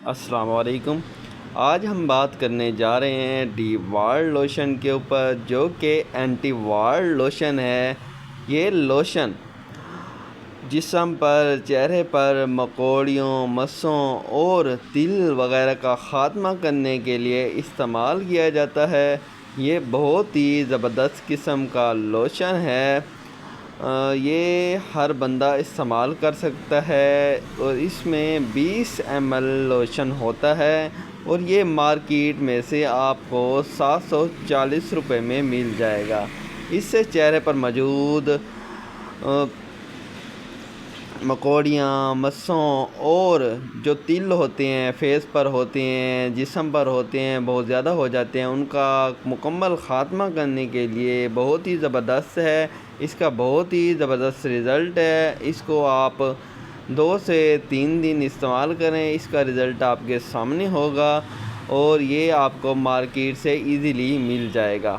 السلام علیکم۔ آج ہم بات کرنے جا رہے ہیں ڈی وارڈ لوشن کے اوپر، جو کہ اینٹی وارڈ لوشن ہے۔ یہ لوشن جسم پر، چہرے پر مکوڑیوں، مسوں اور تل وغیرہ کا خاتمہ کرنے کے لیے استعمال کیا جاتا ہے۔ یہ بہت ہی زبردست قسم کا لوشن ہے۔ یہ ہر بندہ استعمال کر سکتا ہے اور اس میں 20 ml لوشن ہوتا ہے اور یہ مارکیٹ میں سے آپ کو 740 روپے میں مل جائے گا۔ اس سے چہرے پر موجود مکوڑیاں، مسوں اور جو تل ہوتے ہیں، فیس پر ہوتے ہیں، جسم پر ہوتے ہیں، بہت زیادہ ہو جاتے ہیں، ان کا مکمل خاتمہ کرنے کے لیے بہت ہی زبردست ہے۔ اس کا بہت ہی زبردست رزلٹ ہے۔ اس کو آپ 2 سے 3 دن استعمال کریں، اس کا رزلٹ آپ کے سامنے ہوگا اور یہ آپ کو مارکیٹ سے ایزیلی مل جائے گا۔